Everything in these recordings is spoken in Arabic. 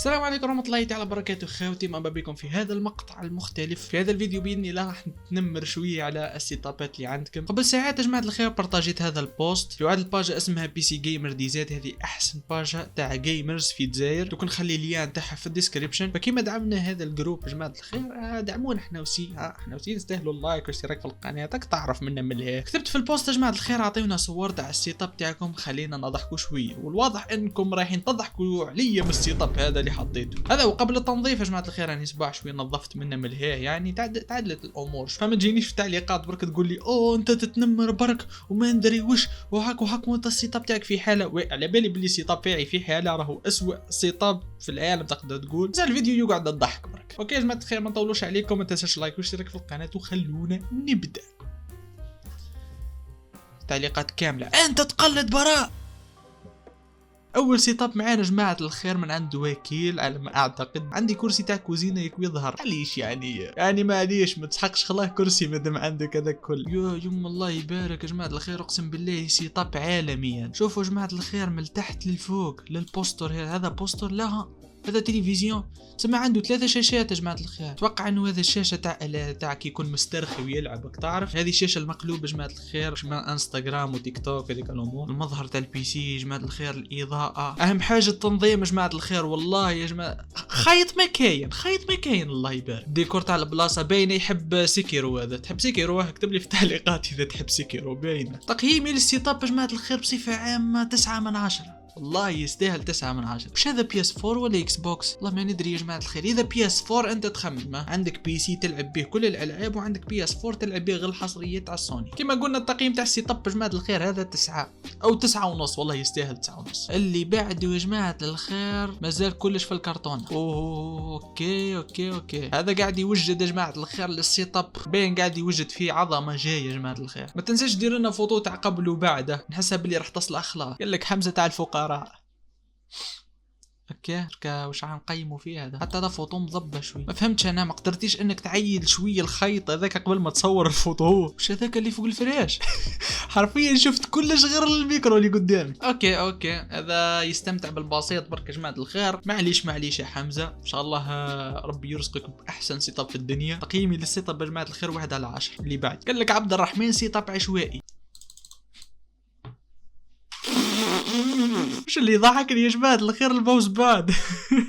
السلام عليكم ورحمة الله تعالى وبركاته. خوتي مرحبا بكم في هذا المقطع المختلف. في هذا الفيديو بإذن الله راح نتنمر شوية على السيتابات اللي عندكم. قبل ساعات يا جماعة الخير بارطاجيت هذا البوست في واحد الباجة اسمها بي سي جيمر دي زاد. هذه أحسن باجة تاع جيمرز في الجزائر، دوك نخلي اللين تاعها في الديسكريبشن. فكيما دعمنا هذا الجروب يا جماعة الخير دعمونا احنا وسي نستاهلوا اللايك والاشتراك في القناة. تاك تعرف منا من الهي. كتبت في البوست يا جماعة الخير عطيونا صور تاع السيتاب تاعكم خلينا نضحكوا شوية، والواضح انكم رايحين تضحكوا عليا من السيتاب هذا اللي حطيته هذا. وقبل التنظيف يا جماعه الخير راني صباح شويه نظفت منه من الهي، يعني تعدلت الامور. فما تجينيش في التعليقات برك تقول لي اوه انت تتنمر برك وما ندري وش وهاك وانت السيتاب تاعك في حاله. على بالي بلي السيتاب تاعي في حاله، راهو اسوء سيتاب في العالم تقدر تقول. زال الفيديو يقعد الضحك برك. اوكي يا جماعه الخير ما نطولوش عليكم، ما تنساش لايك واشتراك في القناه وخلونا نبدا. تعليقات كامله انت تقلد براء. اول سيتاب معانا جماعه الخير من عند وكيل على ما اعتقد. عندي كرسي تاع كوزينه يكوي ظهر معليش يعني معليش ما تسحقش خلاه كرسي مادام عندك هذا الكل. يوم الله يبارك يا جماعه الخير، اقسم بالله سيتاب عالميا. شوفوا يا جماعه الخير من تحت للفوق للبوستر. هذا بوستر لا هذا تلفزيون. سمع عنده 3 شاشات يا جماعه الخير. اتوقع انه هذا الشاشه تاع كي يكون مسترخي ويلعبك تعرف. هذه الشاشه المقلوبه يا جماعه الخير شمال انستغرام وتيك توك هذيك الامور. المظهر تاع البي سي يا جماعه الخير، الاضاءه، اهم حاجه التنظيم يا جماعه الخير. والله يا جماعه خيط ما كاين الله يبارك. الديكور تاع البلاصه باينه يحب سيكيرو. هذا تحب سيكيرو اكتب لي في التعليقات اذا تحب سيكيرو باينه. تقييمي للسيتاب يا جماعه الخير بصفه عامه 9 من 10. والله يستاهل 9 من 10. وش هذا بي اس 4 ولا اكس بوكس؟ والله ما ندري يا جماعه الخير. اذا بي اس 4 انت تخمم عندك بي سي تلعب به كل الالعاب، وعندك بي اس 4 تلعب به غير الحصريات تاع سوني. كما قلنا التقييم تاع السيت اب يا جماعه الخير هذا 9 او 9 ونص. والله يستاهل 9 ونص. اللي بعده يا جماعه الخير مازال كلش في الكرتون. اوكي هذا قاعد يوجد يا جماعه الخير للسيت اب، باين قاعد يوجد فيه عظمه جايه يا جماعه الخير. ما تنساش دير لنا فوتو تاع قبل وبعده، نحسها باللي راح تصل اخلاق. قال لك حمزه تاع الفقراء. اوكي واش غنقيموا فيه هذا؟ حتى هذا فوتو مضبه شويه. ما فهمتش انا، ما قدرتيش انك تعيد شويه الخيط هذاك قبل ما تصور الفوتو؟ واش هذاك اللي فوق الفراش؟ حرفيا شفت كلش غير الميكرو اللي قدامي. اوكي هذا يستمتع بالبسيط برك يا جماعه الخير. معليش يا حمزه، ان شاء الله ربي يرزقك باحسن سيت اب في الدنيا. تقييمي للسيت اب يا جماعه الخير 1 على 10. اللي بعد قال لك عبد الرحمن سيت اب عشوائي. وش اللي ضحكني يا جماعه الخير؟ الماوس باد.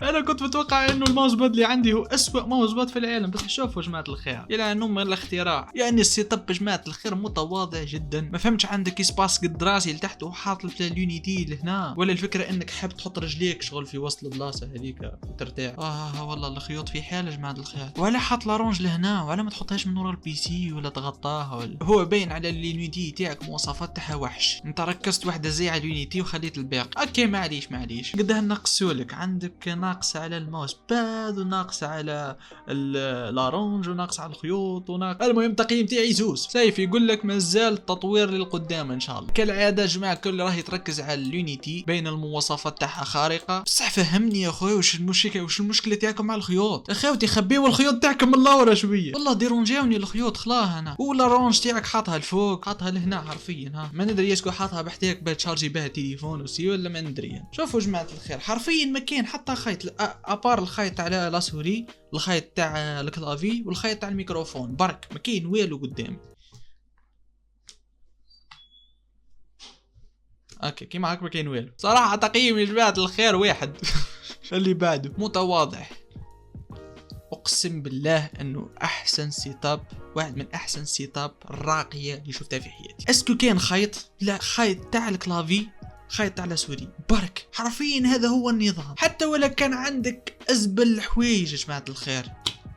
انا كنت متوقع انه الماوس باد اللي عندي هو اسوأ ماوس باد في العالم، بس شوفوا يا جماعه الخير يلعن ام الاختراع. يعني السيت اب يا جماعه الخير متواضع جدا. ما فهمتش عندك اسباس قد راسي لتحت وحاط اليونيتي لهنا، ولا الفكره انك حاب تحط رجليك شغل في وسط البلاصه هذيك وترتاح. والله الخيوط في حال يا جماعه الخير. ولا حاط لارونج لهنا، ولا ما تحطهاش من ورا البي سي ولا تغطاها ولا. هو باين على اليونيتي تاعك مواصفات تاعها وحش. انت ركزت واحده زي على اليونيتي وخليت الباقي. اوكي معليش قدها نقصولك. عندك ناقص على الماوس باد، وناقص على لارونج، وناقص على الخيوط، المهم تقييم تاعي زوز. سيف يقول لك مازال التطوير للقدام ان شاء الله. كالعاده يا جماعه الكل راهي تركز على اليونيتي، بين المواصفات تاعها خارقه. بصح فهمني يا خويا واش المشكله تاعكم مع الخيوط؟ اخوتي خبيوا الخيوط تاعكم من اللورا شويه. والله ديرونجاوني الخيوط خلاه انا. واللارونج تاعك حاطها الفوق، حاطها لهنا حرفيا. ما ندري اسكو حاطها بحتاجك باش تشارجي بها تليفون وسي ولا ما ندري. شوفوا يا جماعه الخير حرفيا ما كاين حتى خيط ابار الخيط على لاسوري، الخيط تاع الكلافي والخيط تاع الميكروفون برك، ما كاين والو قدامي. اوكي كيما هاك ما كاين والو صراحه. تقييم يا جماعه الخير 1. اللي بعده متواضع. اقسم بالله انه احسن سيتاب، واحد من احسن سيتاب الراقيه اللي شفتها في حياتي. اسكو كاين خيط؟ لا، خيط تاع الكلافي، خيط على سوري برك. حرفيا هذا هو النظام. حتى ولا كان عندك ازبل الحوايج يا جماعه الخير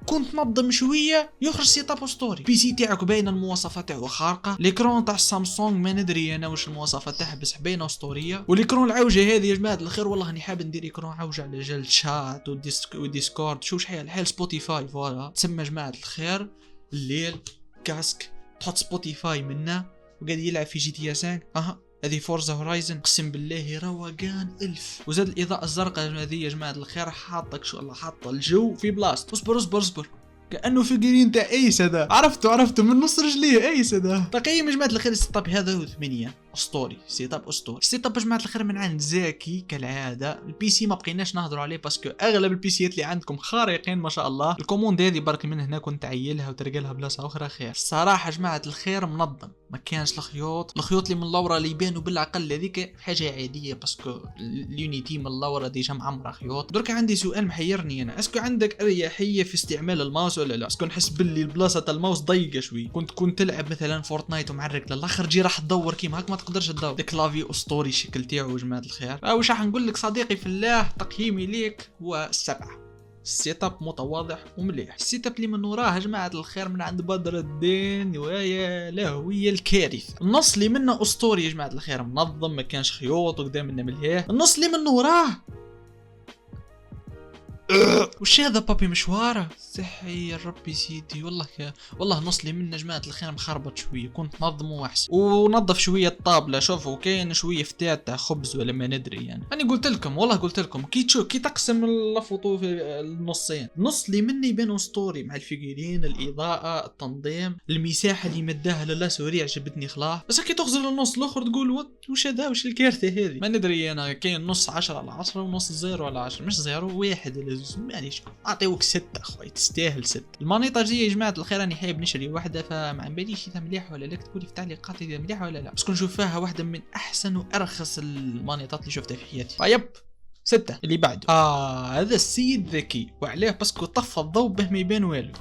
كنت نظم شويه يخرج سيتاب اسطوري. بي سي تاعك باين المواصفات تاعو خارقه. ليكرون تاع سامسونج ما ندري انا واش المواصفات تاعها، بس باينه اسطوريه. وليكرون العوجه هذه يا جماعه الخير والله راني حاب ندير ايكرون عوجه على جال شات وديسكورد. شو شحال الحال سبوتيفاي فوالا تسمى يا جماعه الخير الليل كاسك تحط سبوتيفاي منه وقاعد يلعب في جي تي اس 5. هذه فورزا هورايزن اقسم بالله روقان 1000. وزاد الاضاءه الزرقاء هذه يا جماعه الخير حاطك شو الله حاطه الجو في بلاصه. اصبر كانه فيجرين تاع ايس. هذا عرفته من نص رجليه ايس. هذا تقييم يا جماعه الخير السطاب هذا هو 8. اسطوري، سيت اب اسطوري. السيت اب يا جماعه الخير من عند زاكي كالعاده. البي سي ما بقيناش نهضروا عليه باسكو اغلب البيسيات اللي عندكم خارقين ما شاء الله. الكوموند هذه برك من هنا كنت تعيلها وترقى لها بلاصه اخرى خير. الصراحه يا جماعه الخير منظم، ما كانش الخيوط اللي من اللورا اللي يبانوا بالعقل هذيك حاجه عاديه باسكو اليونيتي من اللورا ديجا معمره خيوط. درك عندي سؤال محيرني انا، اسكو عندك اريحيه في استعمال الماوس ولا لا؟ اسكو نحس باللي البلاصه تاع الماوس ضيقه شوي، كنت تلعب مثلا فورتنايت ومعرك للاخر جي راح تدور كيما هاك ما تقدرش تدور. الكلافي اسطوري الشكل تاعو يا جماعه الخير. واش راح نقول لك صديقي في الله، تقييمي ليك هو 7. السيت اب متواضع ومليح. السيت اب اللي من وراه يا جماعه الخير من عند بدر الدين ويا لهويه الكارثه. النص اللي منه اسطوري يا جماعه الخير، منظم ما كانش خيوط وقدام منه ملهيه. النص اللي من وراه وش هذا بابي مشواره صحي ربي سيدي. والله نص لي من جماعه الخير مخربط شويه، كنت نظمه احسن ونظف شويه الطابله. شوفوا كاين شويه فتات تاع خبز ولا ما ندري يعني. انا قلت لكم كي تقسم الفوطو في النصين، النص اللي مني يبان اسطوري مع الفيجرين، الاضاءه، التنظيم، المساحه اللي مداها لالا سوري عجبتني خلاص. بس كي تغزل النص الاخر تقول وش هذا، وش الكارثه هذه ما ندري انا. كاين نص 10/10 ونص 0/10، مش 0 1 معليش اعطيوك 6 اخويا، تستاهل 6. المانيطه جايه يا جماعه الخير، راني حايب نشري واحده فما باليش اذا مليحه ولا لا. اكتبوا لي في التعليقات اذا مليحه ولا لا، بس نشوف فيها واحده من احسن وارخص المانيطات اللي شفتها في حياتي. طيب 6 اللي بعده. هذا السيد ذكي، وعليه باسكو طفى الضوء به ما يبان والو.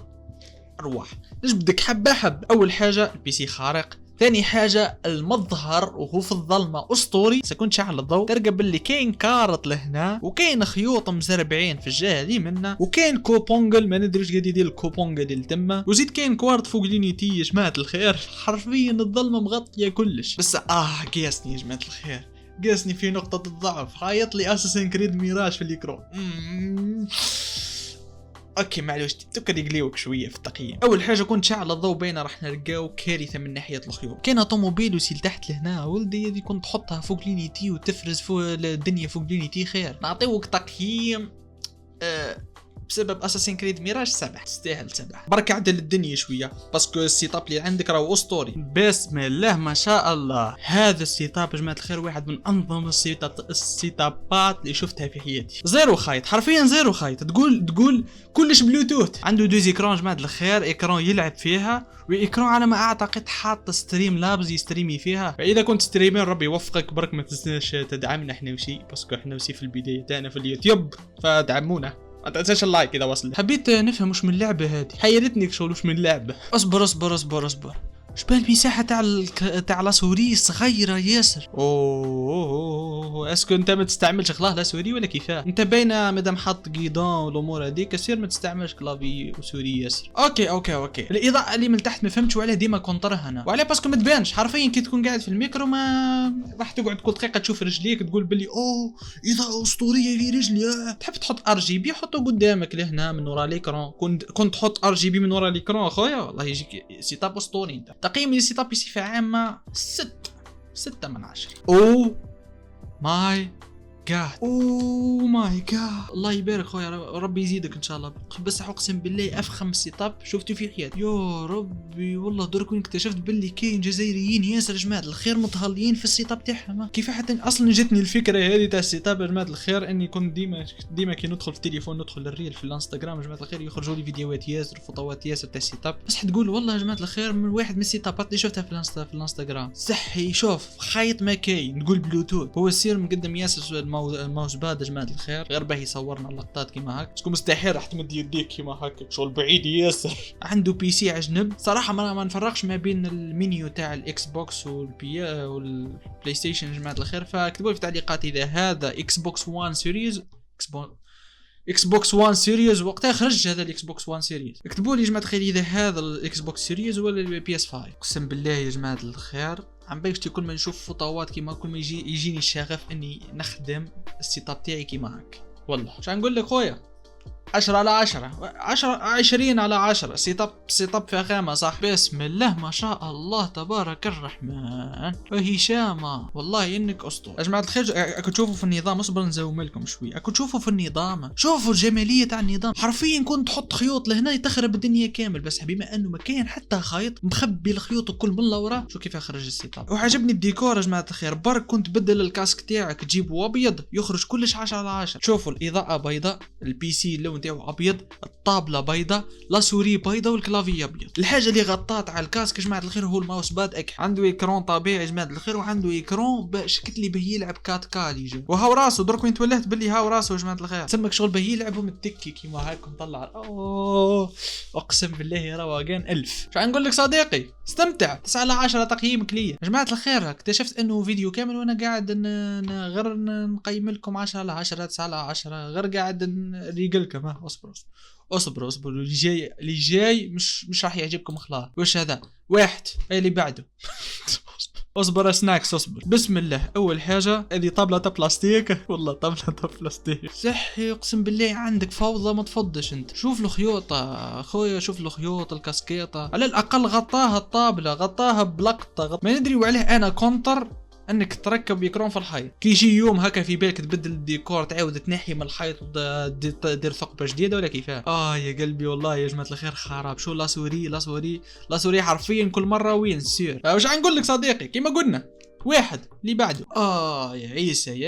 ارواح ليش بدك حبه. اول حاجه البي سي خارق، ثاني حاجة المظهر وهو في الظلمة اسطوري. سكون شعل الضوء تلقى باللي كاين كارط لهنا، وكاين خيوط مزربعين في الجهة هذه منا، وكاين كوبونجل ما ندري ايش قاعد يدير الكوبونجل اللي تما، وزيد كاين كوارت فوق اليونيتي يا جماعة الخير. حرفيا الظلمة مغطية كلش. بس قياسني يا جماعة الخير، قاسني في نقطة الضعف. هايط لي اساسن كريد ميراج في الإكران. اوكي معلوش تكر يقليوك شويه في التقييم. اول حاجه كنت شعل الضوء بينا راح نلقاو كارثه من ناحيه الخيوط. كاين طوموبيل وسيل تحت لهنا ولدي، هذه كنت تحطها فوق لينيتي وتفرز فوق الدنيا فوق لينيتي خير. نعطيوك تقييم بسبب اساسين كريد ميراج 7، تستاهل 7. برك عدل الدنيا شويه باسكو السيت اب اللي عندك راهو اسطوري. بسم الله ما شاء الله. هذا السيت اب يا جماعه الخير واحد من انظم السيت ابات اللي شفتها في حياتي. زيرو خايط، حرفيا زيرو خايط. تقول كلش بلوتوث. عنده دوز اكران يا جماعه الخير، اكران يلعب فيها، واكران على ما اعتقد حاط ستريم لابز يستريمي فيها. فاذا كنت ستريمر ربي يوفقك، برك ما تنساش تدعمنا احنا وشي باسكو احنا وشي في البدايه تاعنا في اليوتيوب، فدعمونا. ما تنساش اللايك اذا وصل. حبيت نفهم وش من اللعبه هذه، حيرتني شغل وش من اللعبه. اصبر شبه المساحه تاع لا سوري صغيره ياسر. اوه اسكو انت ما تستعملش خلاص لا سوري ولا كيفاه؟ انت باينه مادام حاط قيدون والامور هذيك سير ما تستعملش كلافي وسوري ياسر. اوكي الاضاءه اللي من تحت ما فهمتش وعلاه ديما كونطرها انا، وعلاه باسكو ما تبانش. حرفيا كي تكون قاعد في الميكرو ما راح تقعد كل دقيقه تشوف رجليك تقول بلي اضاءه اسطوريه في رجلي. تحب تحط RGB حطه قدامك لهنا من ورا الاكران. كنت تحط RGB من ورا الاكران اخويا والله يجيك سيت اب اسطوري. انت تقييمي للسيت اب بصفه عامه 6 من 10. اوه ماي جاد الله يبارك خويا، ربي يزيدك ان شاء الله. بس اقسم بالله افخم سيت اب شفته في حياتي يا ربي. والله درك اكتشفت باللي كاين جزائريين ياسر جماعه الخير متهليين في السيت اب تاعهم. كيف حتى اصلا جاتني الفكره هذه تاع السيت اب يا جماعه الخير، اني كنت ديما كي ندخل في التليفون ندخل الريل في الانستغرام يا جماعه الخير يخرجوا لي فيديوهات ياسر فوطوات ياسر تاع السيت اب. بس حتقول والله يا جماعه الخير من واحد من السيت ابات اللي شفتها في الانستغرام صحي. شوف خايط ما كاين نقول بلوتوث، هو السير مقدم ياسر الماوس باد يا جماعه الخير، غير باهي يصورنا اللقطات كيما هاك. باسكو مستحيل راح تمد يديك كيما هاك شغل بعيد ياسر. عنده بي سي عجنب صراحه. ما نفرقش ما بين المنيو تاع الاكس بوكس والبلاي ستيشن يا جماعه الخير. فاكتبوا لي في التعليقات اذا هذا اكس بوكس 1 سيريز وقتها خرج هذا الاكس بوكس 1 سيريز. اكتبوا لي يا جماعه الخير اذا هذا الاكس بوكس سيريز ولا البي اس 5. اقسم بالله يا جماعه الخير عم بايشتي كل ما نشوف فوطوات كيما كل ما يجيني الشغف اني نخدم السيت اب تاعي كيما هاك. والله شنو نقول لك خويا، 10 على 10 20 على 10. سيت اب فخامة صح. بسم الله ما شاء الله تبارك الرحمن. وهشامة والله انك اسطورة يا جماعة الخير. اكو تشوفوا في النظام، اصبر نزوم لكم شوي. اكو تشوفوا في النظام، شوفوا الجمالية تاع النظام. حرفيا كنت تحط خيوط لهنا تخرب الدنيا كامل، بس بما انه ما كاين حتى خيط مخبي الخيوط الكل من لورا. شو كيف خرج السيت اب. وعجبني الديكور يا جماعة الخير. برك كنت بدل الكاسك تاعك تجيبه ابيض يخرج كلش 10 على 10. شوفوا الاضاءة بيضاء، البي سي اللون تاعو ابيض، الطابلة بيضاء، لا سوري بيضاء، والكلافي ابيض. الحاجة اللي غطات على الكاسك يا جماعة الخير هو الماوس باد اك. عنده اكرون طبيعي يا جماعة الخير، وعنده اكرون شكل لي به يلعب كاليجا. وهاو راسه درك وين تولهت باللي هاو راسه يا جماعة الخير. سمك شغل به يلعب ومتكي كيما هاك مطلع. اقسم بالله روقان 1000. شو نقول لك صديقي، استمتع. 9 على 10 تقييمك ليا يا جماعة الخير. اكتشفت انه فيديو كامل وانا قاعد غير نقيم لكم 10 على 10 9 على 10 غير قاعد نريق لكم. اصبروا اللي جاي مش راح يعجبكم خلاص. وش هذا واحد اللي بعده. اصبر سناكس اصبر. بسم الله. اول حاجه هذه طابله بلاستيك، والله طابله بلاستيك صحي. اقسم بالله عندك فوضى ما تفضش انت. شوف الخيوط اخويا، شوف الخيوط الكاسكيطه. على الاقل غطاها الطابله، غطاها بلقطه. ما ندري وعليه انا كونتر انك تركب يكرون في الحيط. كي يجي يوم هكا في بالك تبدل الديكور، تعاود تنحي من الحيط ودير ثقبه جديده ولا كيفاه. يا قلبي والله يا جماعه الخير خراب. شو لا سوري حرفيا كل مره وين سير. واش نقول لك صديقي، كيما قلنا واحد اللي بعده. يا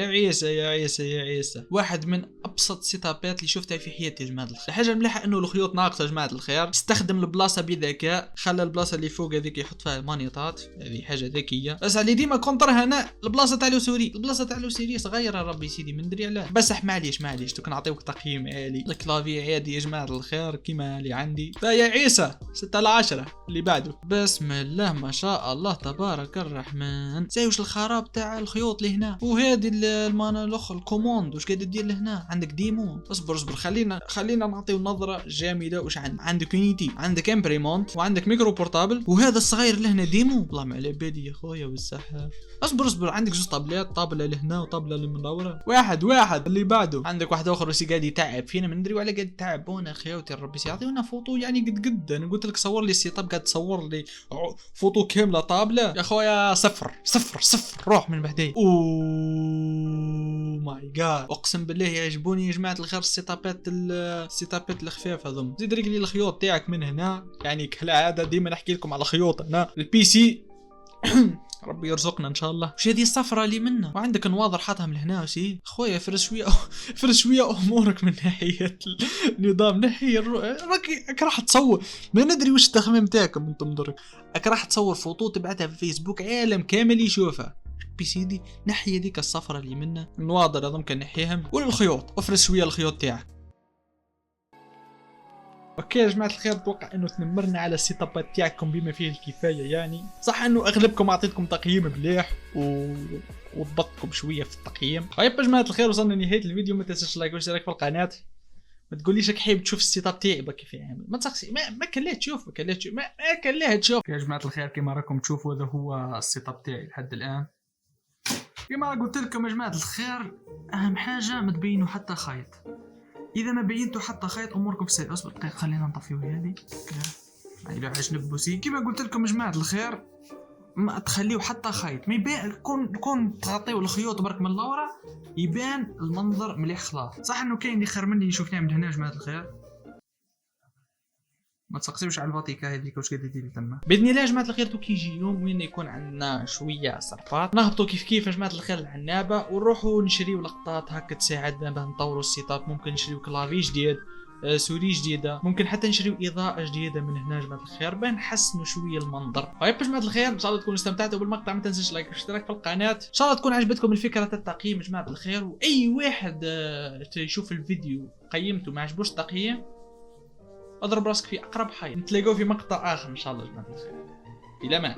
عيسى واحد من ابسط سيتابات اللي شفتها في حياتي يا جماعه الخير. الحاجه المليحه انه الخيوط ناقصه يا جماعه الخير. استخدم البلاصه بذكاء، خلى البلاصه اللي فوق هذيك يحط فيها المانيطات، هذه حاجه ذكيه. بس اللي ديما كونتر هنا البلاصه تاع لو سوري صغيره ربي سيدي من دري علاه. بس معليش دوك نعطيوك تقييم عالي. الكلافي عادي يا جماعه الخير كيما اللي عندي. يا عيسى 6 على 10 اللي بعده. بسم الله ما شاء الله تبارك الرحمن. وش الخراب تاع الخيوط اللي هنا. وهذه الاخ الكوموند وش قاعد دير لهنا. عندك ديمو. اصبر خلينا نعطيو نظره جامده. وش عندك يونيتي، عندك امبريمونت، وعندك ميكرو بورتابل، وهذا الصغير لهنا ديمو. والله ما على بالي يا خويا والسحاب. اصبر عندك جوج طابلات، طابله لهنا وطابله للمنوره. واحد اللي بعده. عندك واحد اخر بس قاعد يتعب فينا ما ندري ولا قاعد يتعبونا خيوتي ربي يعطيونا فوطو يعني قد. انا قلت لك صور لي السيت اب، قاعد تصور لي فوطو كامله طابله يا خويا. صفر روح من بعدين. ماي جاد اقسم بالله يعجبوني يا جماعه الخير السيتابات الخفيفه هذوم. زيد رجلي الخيوط تاعك من هنا يعني كالعاده ديما نحكي لكم على خيوط هنا. البي سي ربي يرزقنا ان شاء الله. وش هذه الصفرة اللي منها. وعندك نواظر حاطها من هنا وشي. خويا فرش شويه امورك من ناحيه النظام. ناحيه راك راح تصور. ما ندري وش التخميم تاعكم انتم درك. راح تصور فوطو تبعتها في فيسبوك عالم كامل يشوفها. بسيدي ناحيه ديك الصفرة اللي منها. النواظر هذوم كان نحيهم. والخيوط افرش شويه الخيوط تاعك. اوكي يا جماعه الخير، اتوقع انه تنمرنا على السيت اب تاعكم بما فيه الكفايه. يعني صح انه اغلبكم اعطيتكم تقييم مليح وضبطكم شويه في التقييم. طيب يا جماعه الخير وصلنا لنهايه الفيديو. ما تنساش لايك واشتراك في القناه. ما تقوليش راك حابب تشوف السيت اب تاعي كيف يعمل. ما تسقسي ما كان ليه تشوف يا جماعه الخير. كما راكم تشوفوا هذا هو السيت اب تاعي لحد الان. كما قلت لكم يا جماعه الخير، اهم حاجه ما تبينوا حتى خيط. اذا ما بينتوا حتى خيط اموركم سهله. اصبر دقيقه خلينا نطفيو هذه. هاي عجنب بوسي. كما قلت لكم يا جماعه الخير، ما تخليو حتى خيط. ما يبان كون تغطيو الخيوط برك من اللورا يبان المنظر مليح خلاص. صح انه كاين اللي خير مني يشوفني من هنا يا جماعه الخير. ما تسقسيوش على الفاتيكا هذيك واش قاعد يدير تما. باذن الله يا جماعه الخير دوك يجي يوم وين يكون عندنا شويه صرفات نهبطوا كيف يا جماعه الخير العنابه ونروحوا نشريو لقطات هكا تساعدنا باه نطوروا السيت اب. ممكن نشريو كلافي جديد، سوري جديده، ممكن حتى نشريو اضاءه جديده من هنا يا جماعه الخير باه نحسنوا شويه المنظر. طيب يا جماعه الخير ان شاء الله تكونوا استمتعتوا بالمقطع. ما تنساش لايك واشتراك في القناه. ان شاء الله تكون عجبتكم الفكره تاع التقييم يا جماعه الخير. واي واحد يشوف الفيديو قيمته ما عجبوش التقييم اضرب راسك في اقرب حي. نتلاقاو في مقطع اخر ان شاء الله يا جماعه الخير. الى ما